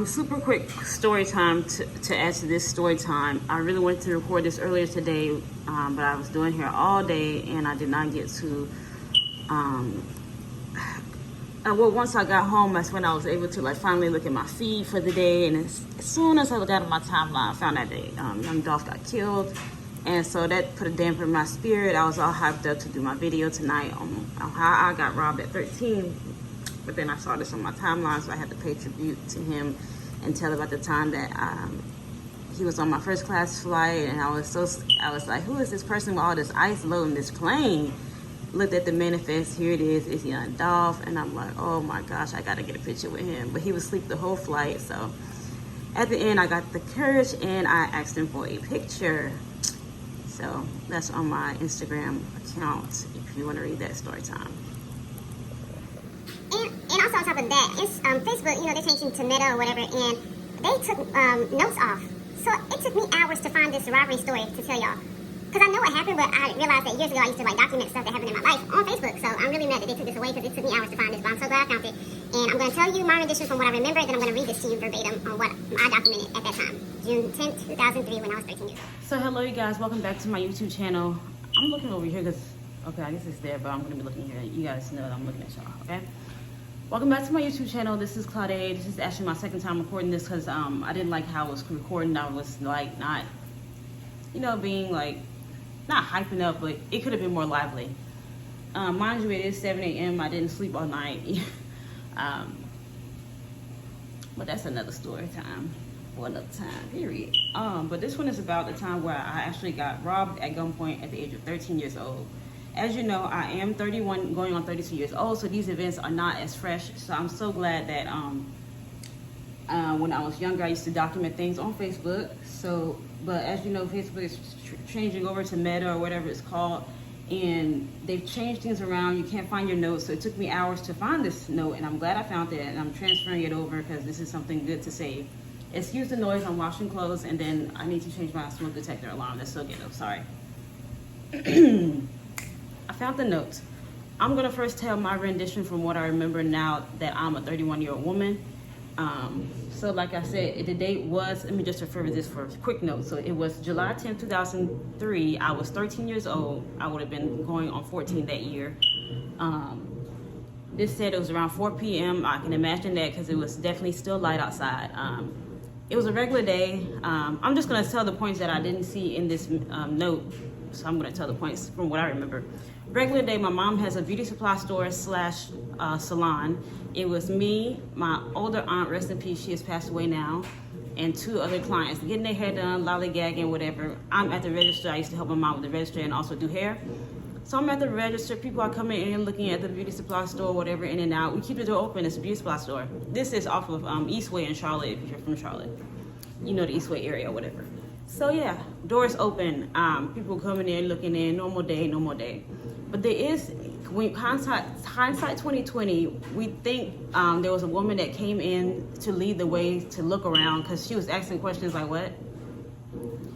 Super quick story time to add to this story time. I really wanted to record this earlier today, but I was doing here all day and I did not get to. Well, once I got home, that's when I was able to finally look at my feed for the day. And as soon as I looked at my timeline, I found that day young Dolph got killed, and so that put a damper in my spirit. I was all hyped up to do my video tonight on how I got robbed at 13. But then I saw this on my timeline, so I had to pay tribute to him and tell about the time that he was on my first class flight, and I was like, who is this person with all this ice loading this plane? Looked at the manifest, here it is, it's young Dolph, and I'm like, oh my gosh, I gotta get a picture with him. But he was asleep the whole flight, so at the end I got the courage and I asked him for a picture. So that's on my Instagram account if you want to read that story time. And also on top of that, it's Facebook, they changed it to Meta or whatever, and they took notes off. So it took me hours to find this robbery story to tell y'all. Because I know what happened, but I realized that years ago I used to document stuff that happened in my life on Facebook. So I'm really mad that they took this away because it took me hours to find this, but I'm so glad I found it. And I'm going to tell you my rendition from what I remember, then I'm going to read this to you verbatim on what I documented at that time. June 10th, 2003, when I was 13 years old. So hello you guys, welcome back to my YouTube channel. I'm looking over here because, okay, I guess it's there, but I'm going to be looking here. You guys know that I'm looking at y'all, okay? Welcome back to my YouTube channel. This is Claude. This is actually my second time recording this because I didn't like how it was recording. I was like not, being like, not hyping up, but it could have been more lively. Mind you, it is 7 a.m. I didn't sleep all night. But that's another story time for another time, period. But this one is about the time where I actually got robbed at gunpoint at the age of 13 years old. As you know, I am 31, going on 32 years old, so these events are not as fresh. So I'm so glad that when I was younger, I used to document things on Facebook. So, but as you know, Facebook is changing over to Meta or whatever it's called, and they've changed things around. You can't find your notes, so it took me hours to find this note, and I'm glad I found it, and I'm transferring it over because this is something good to save. Excuse the noise, I'm washing clothes, and then I need to change my smoke detector alarm. That's so ghetto, sorry. I found the note. I'm gonna first tell my rendition from what I remember now that I'm a 31-year-old woman. So like I said, the date was, let me just refer to this for a quick note. So it was July 10, 2003. I was 13 years old. I would have been going on 14 that year. This said it was around 4 p.m. I can imagine that because it was definitely still light outside. It was a regular day. I'm just gonna tell the points that I didn't see in this note. So I'm gonna tell the points from what I remember. Regular day, my mom has a beauty supply store slash salon. It was me, my older aunt, rest in peace, she has passed away now, and two other clients getting their hair done, lollygagging, whatever. I'm at the register. I used to help my mom with the register and also do hair. So I'm at the register. People are coming in looking at the beauty supply store, whatever, in and out. We keep the door open. It's a beauty supply store. This is off of Eastway in Charlotte, if you're from Charlotte. You know the Eastway area or whatever. So yeah, doors open, people coming in, looking in, normal day, normal day. But there is, when hindsight 2020, we think there was a woman that came in to lead the way to look around because she was asking questions like, what?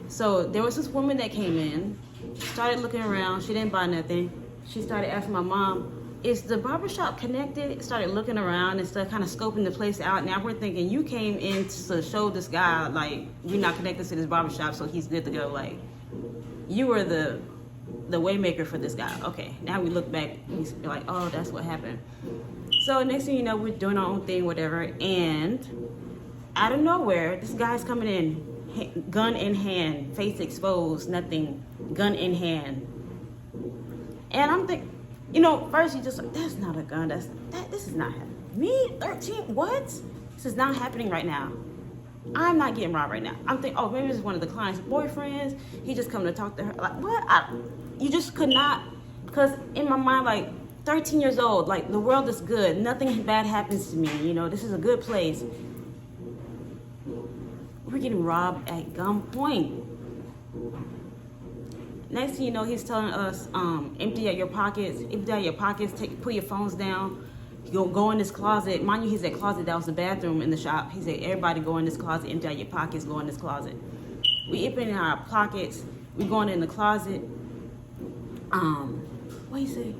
So there was this woman that came in, started looking around, she didn't buy nothing. She started asking my mom, is the barbershop connected? Started looking around and started kind of scoping the place out. Now we're thinking you came in to show this guy, like, we're not connected to this barbershop, so he's good to go. Like, you were the waymaker for this guy. Okay, now we look back, we're like, oh, that's what happened. So next thing you know, we're doing our own thing, whatever, and out of nowhere, this guy's coming in, gun in hand, face exposed, nothing, gun in hand. And I'm thinking, first you just like, that's not a gun, this is not happening. Me, 13, what? This is not happening right now. I'm not getting robbed right now. I'm thinking, oh, maybe it's one of the client's boyfriends. He just come to talk to her. Like, what? You just could not, because in my mind, like, 13 years old, like, the world is good. Nothing bad happens to me. This is a good place. We're getting robbed at gunpoint. Next thing you know, he's telling us, empty out your pockets, put your phones down, go in this closet. Mind you, he said closet, that was the bathroom in the shop. He said, everybody go in this closet, empty out your pockets, go in this closet. We empty in our pockets, we going in the closet. What he say?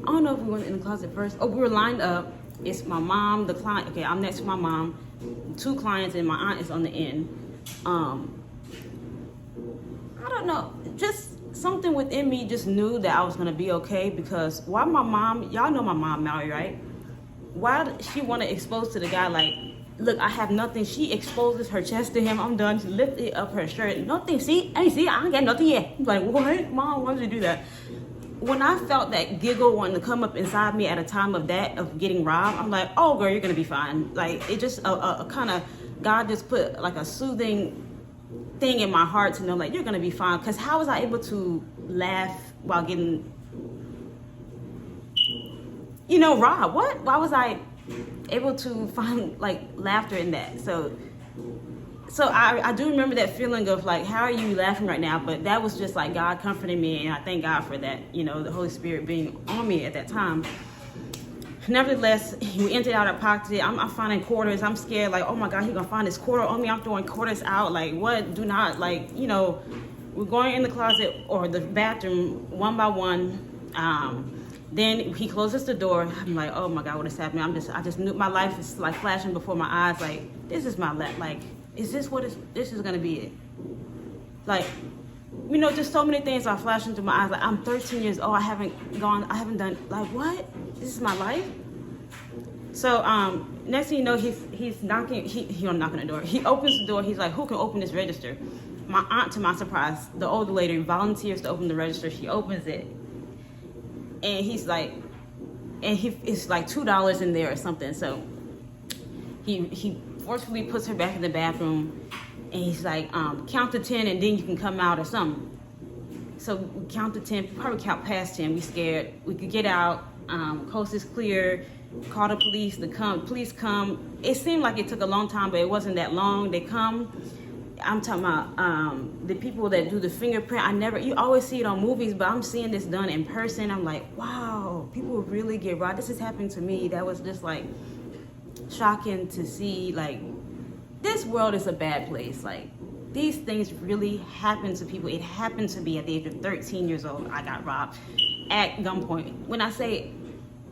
I don't know if we went in the closet first. Oh, we were lined up. It's my mom, the client. Okay, I'm next to my mom. 2 clients, and my aunt is on the end. I don't know, just something within me just knew that I was gonna be okay, because why my mom, y'all know my mom, Mallory, right? Why did she want to expose to the guy, like, look, I have nothing. She exposes her chest to him. I'm done. She lifted up her shirt. Nothing. See, I ain't got nothing yet. I'm like, what? Mom, why did you do that? When I felt that giggle wanting to come up inside me at a time of getting robbed, I'm like, oh, girl, you're going to be fine. Like, it just a kind of, God just put like a soothing thing in my heart to know, like, you're going to be fine. Because how was I able to laugh while getting, robbed? What? Why was I able to find like laughter in that? So I do remember that feeling of like, how are you laughing right now? But that was just like God comforting me, and I thank God for that, the Holy Spirit being on me at that time. Nevertheless, we emptied out our pocket. I'm finding quarters. I'm scared, like, oh my God, he's gonna find this quarter on me. I'm throwing quarters out. Like, what? Do not, like, we're going in the closet or the bathroom one by one. Then he closes the door. I'm like, oh my God, what is happening? I just knew my life is like flashing before my eyes. Like, this is my life. Like, is this this is gonna be it? Like, just so many things are flashing through my eyes. Like, I'm 13 years old. I haven't done, like, what? This is my life? So, next thing you know, he's knocking, he don't knock on the door. He opens the door. He's like, who can open this register? My aunt, to my surprise, the older lady, volunteers to open the register. She opens it. And he's like, it's like $2 in there or something. So he forcefully puts her back in the bathroom, and he's like, count to 10 and then you can come out or something. So we count to 10, probably count past 10. We scared. We could get out. Coast is clear. Call the police. Police come. It seemed like it took a long time, but it wasn't that long. They come. I'm talking about the people that do the fingerprint. You always see it on movies, but I'm seeing this done in person. I'm like, wow, people really get robbed. This is happening to me. That was just like shocking to see. Like, this world is a bad place. Like, these things really happen to people. It happened to me at the age of 13 years old. I got robbed at gunpoint. When I say,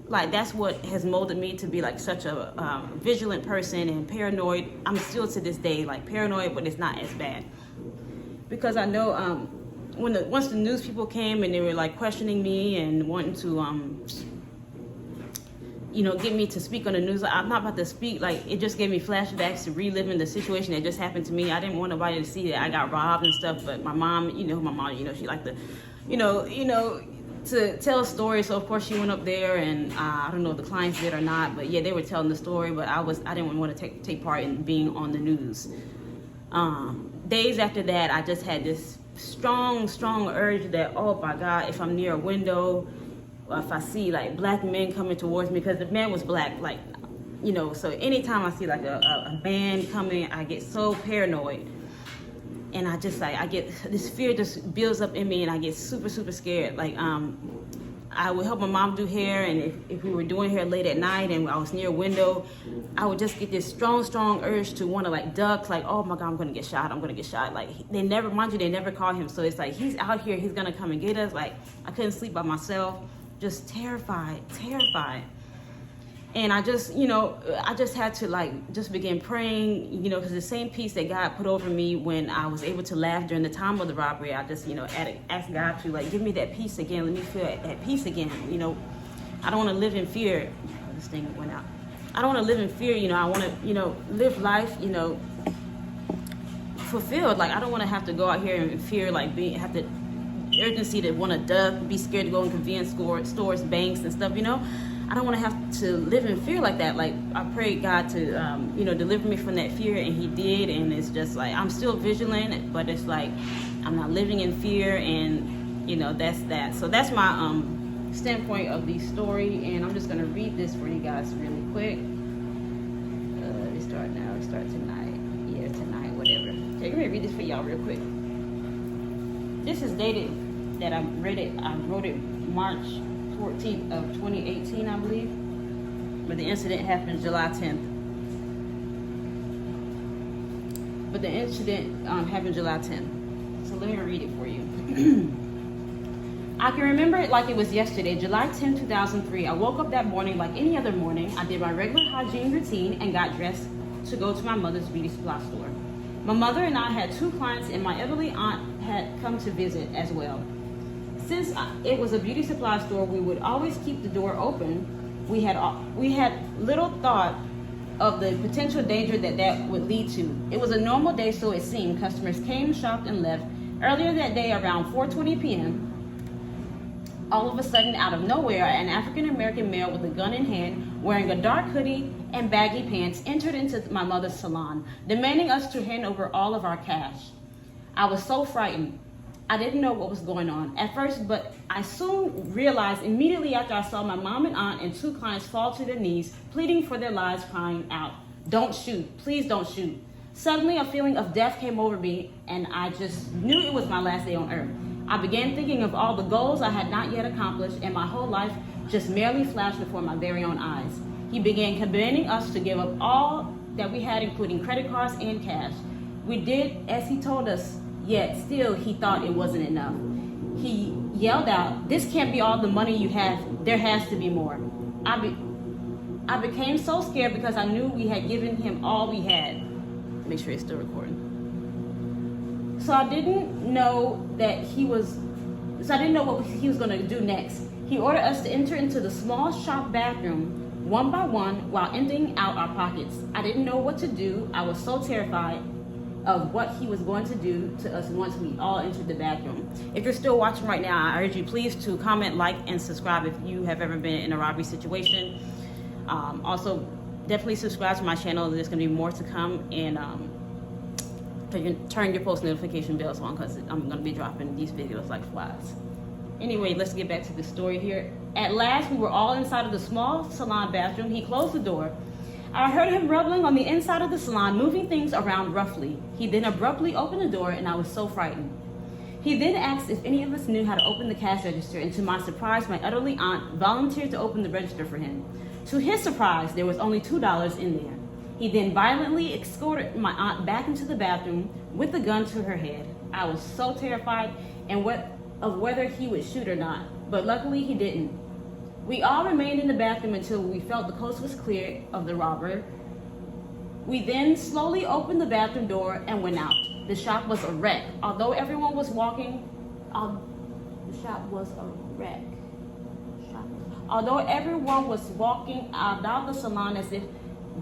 like, that's what has molded me to be like such a vigilant person and paranoid. I'm still to this day like paranoid, but it's not as bad, because I know once the news people came and they were like questioning me and wanting to get me to speak on the news. I'm not about to speak. Like, it just gave me flashbacks to reliving the situation that just happened to me. I didn't want nobody to see that I got robbed and stuff, but my mom, she liked to, to tell a story. So of course she went up there, and I don't know if the clients did or not, but yeah, they were telling the story, but I didn't want to take part in being on the news. Days after that, I just had this strong urge that, oh my God, if I'm near a window, or if I see like black men coming towards me, because the man was black, like, so anytime I see like a man coming, I get so paranoid. And I just like, I get, this fear just builds up in me, and I get super scared. Like, I would help my mom do hair, and if we were doing hair late at night and I was near a window, I would just get this strong urge to want to like duck, like, oh my God, I'm gonna get shot. Like, they never call him. So it's like, he's out here, he's gonna come and get us. Like, I couldn't sleep by myself, just terrified. And I just had to like just begin praying, because the same peace that God put over me when I was able to laugh during the time of the robbery, I just, asked God to like give me that peace again. Let me feel at peace again. I don't want to live in fear. Oh, this thing went out. I don't want to live in fear. I want to, live life, fulfilled. Like, I don't want to have to go out here and fear, like have the urgency to want to duck, be scared to go in convenience stores, banks and stuff, I don't want to have to live in fear like that. Like, I prayed God to, deliver me from that fear, and he did. And it's just like, I'm still vigilant, but it's like, I'm not living in fear, and, that's that. So that's my standpoint of the story, and I'm just going to read this for you guys really quick. We start now, we start tonight. Yeah, tonight, whatever. Okay, let me read this for y'all real quick. This is dated that I wrote it March 14th of 2018, I believe, but the incident happened July 10th. Happened July 10th. So let me read it for you. I can remember it like it was yesterday, July 10, 2003. I woke up that morning like any other morning. I did my regular hygiene routine and got dressed to go to my mother's beauty supply store. My mother and I had 2 clients, and my elderly aunt had come to visit as well. Since it was a beauty supply store, we would always keep the door open. We had little thought of the potential danger that would lead to. It was a normal day, so it seemed. Customers came, shopped, and left. Earlier that day, around 4:20 p.m., all of a sudden, out of nowhere, an African-American male with a gun in hand, wearing a dark hoodie and baggy pants, entered into my mother's salon, demanding us to hand over all of our cash. I was so frightened. I didn't know what was going on at first, but I soon realized immediately after I saw my mom and aunt and 2 clients fall to their knees, pleading for their lives, crying out, "Don't shoot, please don't shoot." Suddenly, a feeling of death came over me, and I just knew it was my last day on earth. I began thinking of all the goals I had not yet accomplished, and my whole life just merely flashed before my very own eyes. He began commanding us to give up all that we had, including credit cards and cash. We did as he told us, yet still he thought it wasn't enough. He yelled out, "This can't be all the money you have. There has to be more." I became so scared because I knew we had given him all we had. Make sure it's still recording. So I didn't know what he was going to do next. He ordered us to enter into the small shop bathroom one by one while emptying out our pockets. I didn't know what to do. I was so terrified of what he was going to do to us once we all entered the bathroom. If you're still watching right now, I urge you please to comment, like, and subscribe if you have ever been in a robbery situation. Also, definitely subscribe to my channel. There's going to be more to come, and turn your post notification bells on because I'm going to be dropping these videos like flies. Anyway, let's get back to the story here. At last, we were all inside of the small salon bathroom. He closed the door. I heard him rumbling on the inside of the salon, moving things around roughly. He then abruptly opened the door, and I was so frightened. He then asked if any of us knew how to open the cash register, and to my surprise, my elderly aunt volunteered to open the register for him. To his surprise, there was only $2 in there. He then violently escorted my aunt back into the bathroom with the gun to her head. I was so terrified of whether he would shoot or not, but luckily he didn't. We all remained in the bathroom until we felt the coast was clear of the robber. We then slowly opened the bathroom door and went out. The shop was a wreck. Although everyone was walking, the shop was a wreck. Although everyone was walking out the salon as if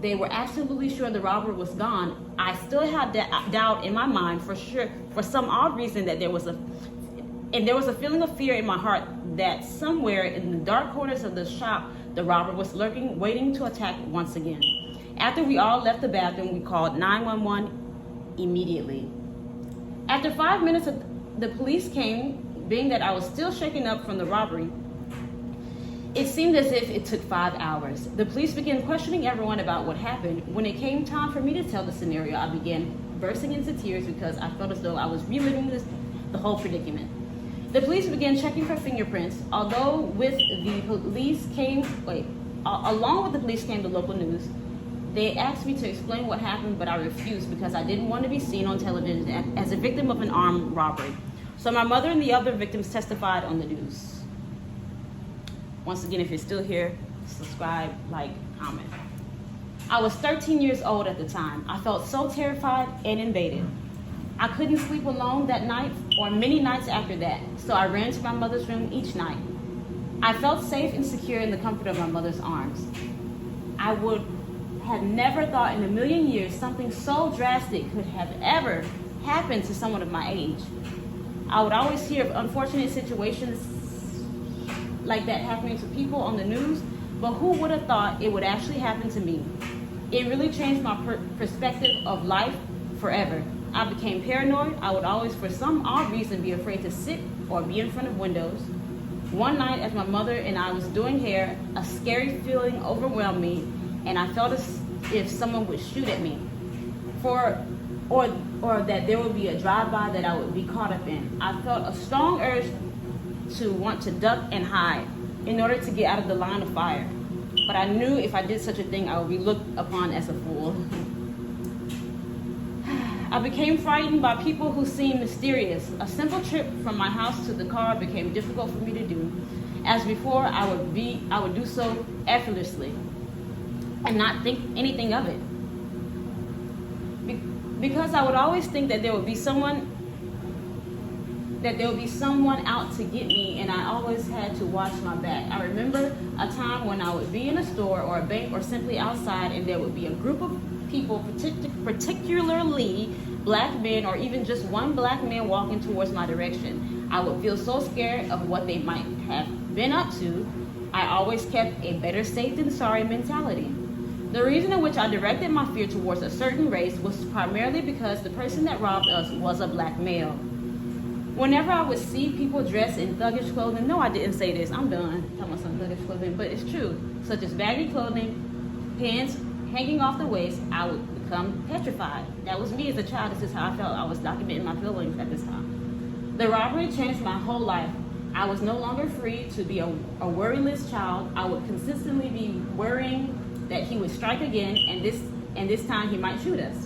they were absolutely sure the robber was gone, I still had doubt in my mind for sure, for some odd reason, that there was a feeling of fear in my heart that somewhere in the dark corners of the shop, the robber was lurking, waiting to attack once again. After we all left the bathroom, we called 911 immediately. After 5 minutes, the police came, being that I was still shaken up from the robbery. It seemed as if it took 5 hours. The police began questioning everyone about what happened. When it came time for me to tell the scenario, I began bursting into tears because I felt as though I was reliving the whole predicament. The police began checking for fingerprints. Along with the police came the local news. They asked me to explain what happened, but I refused because I didn't want to be seen on television as a victim of an armed robbery. So my mother and the other victims testified on the news. Once again, if you're still here, subscribe, like, comment. I was 13 years old at the time. I felt so terrified and invaded. I couldn't sleep alone that night or many nights after that, so I ran to my mother's room each night. I felt safe and secure in the comfort of my mother's arms. I would have never thought in a million years something so drastic could have ever happened to someone of my age. I would always hear of unfortunate situations like that happening to people on the news, but who would have thought it would actually happen to me? It really changed my perspective of life forever. I became paranoid. I would always, for some odd reason, be afraid to sit or be in front of windows. One night, as my mother and I was doing hair, a scary feeling overwhelmed me, and I felt as if someone would shoot at me, or that there would be a drive-by that I would be caught up in. I felt a strong urge to want to duck and hide in order to get out of the line of fire. But I knew if I did such a thing, I would be looked upon as a fool. I became frightened by people who seemed mysterious. A simple trip from my house to the car became difficult for me to do. As before, I would do so effortlessly and not think anything of it. because I would always think that there would be someone out to get me, and I always had to watch my back. I remember a time when I would be in a store or a bank or simply outside, and there would be a group of people, particularly black men or even just one black man walking towards my direction. I would feel so scared of what they might have been up to. I always kept a better safe than sorry mentality. The reason in which I directed my fear towards a certain race was primarily because the person that robbed us was a black male. Whenever I would see people dressed in thuggish clothing, no, I didn't say this, I'm done talking about some thuggish clothing, but it's true, such as baggy clothing, pants hanging off the waist, I would become petrified. That was me as a child. This is how I felt. I was documenting my feelings at this time. The robbery changed my whole life. I was no longer free to be a worryless child. I would consistently be worrying that he would strike again, and this time he might shoot us.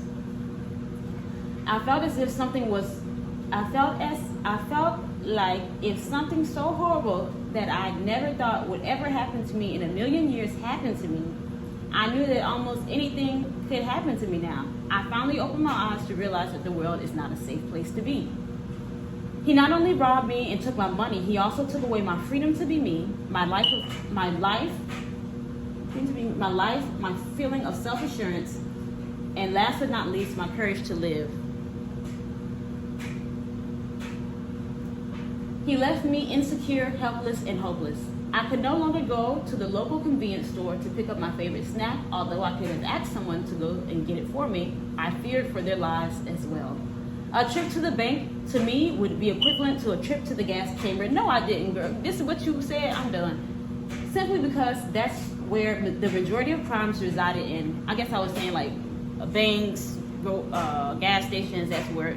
I felt like if something so horrible that I never thought would ever happen to me in a million years happened to me, I knew that almost anything could happen to me now. I finally opened my eyes to realize that the world is not a safe place to be. He not only robbed me and took my money, he also took away my freedom to be me, my feeling of self-assurance, and last but not least, my courage to live. He left me insecure, helpless, and hopeless. I could no longer go to the local convenience store to pick up my favorite snack, although I could have asked someone to go and get it for me. I feared for their lives as well. A trip to the bank, to me, would be equivalent to a trip to the gas chamber. No, I didn't, girl. This is what you said, I'm done. Simply because that's where the majority of crimes resided in. I guess I was saying like banks, gas stations, that's where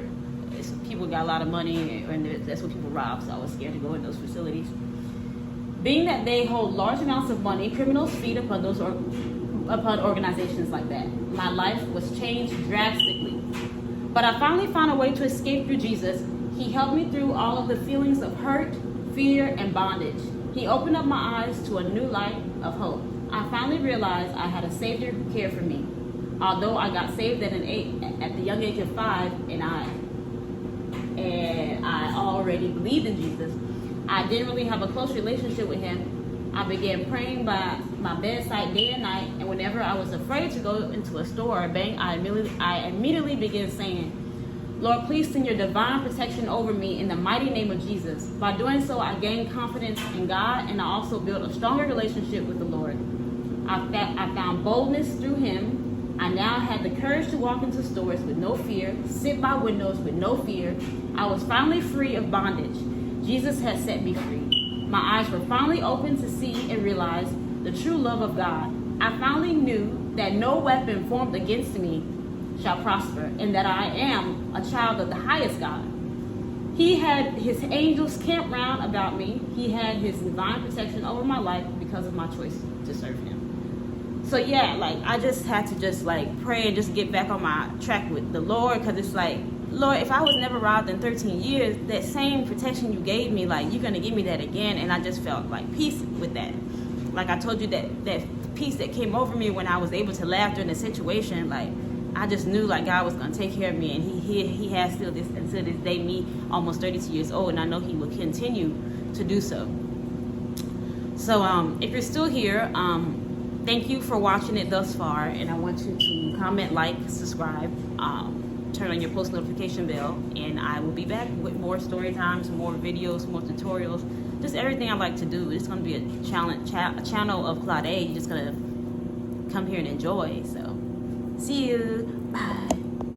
people got a lot of money, and that's what people rob, so I was scared to go in those facilities. Being that they hold large amounts of money, criminals feed upon organizations like that. My life was changed drastically. But I finally found a way to escape through Jesus. He helped me through all of the feelings of hurt, fear, and bondage. He opened up my eyes to a new light of hope. I finally realized I had a Savior who cared for me. Although I got saved at the young age of 5, and I already believed in Jesus, I didn't really have a close relationship with him. I began praying by my bedside day and night, and whenever I was afraid to go into a store or a bank, I immediately began saying, Lord, please send your divine protection over me in the mighty name of Jesus. By doing so, I gained confidence in God, and I also built a stronger relationship with the Lord. I found boldness through him. I now had the courage to walk into stores with no fear, sit by windows with no fear. I was finally free of bondage. Jesus has set me free. My eyes were finally open to see and realize the true love of God. I finally knew that no weapon formed against me shall prosper, and that I am a child of the highest God. He had his angels camp round about me. He had his divine protection over my life because of my choice to serve him. So yeah, like I just had to just like pray and just get back on my track with the Lord, because it's like, Lord, if I was never robbed in 13 years, that same protection you gave me, like you're gonna give me that again. And I just felt like peace with that. Like I told you, that peace that came over me when I was able to laugh during the situation, like I just knew like God was gonna take care of me, and he has still this until this day, me almost 32 years old, and I know he will continue to do so. So if you're still here, thank you for watching it thus far, and I want you to comment, like, subscribe, turn on your post notification bell, and I will be back with more story times, more videos, more tutorials, just everything I like to do. It's going to be a channel of Clade. You're just going to come here and enjoy. So see you. Bye.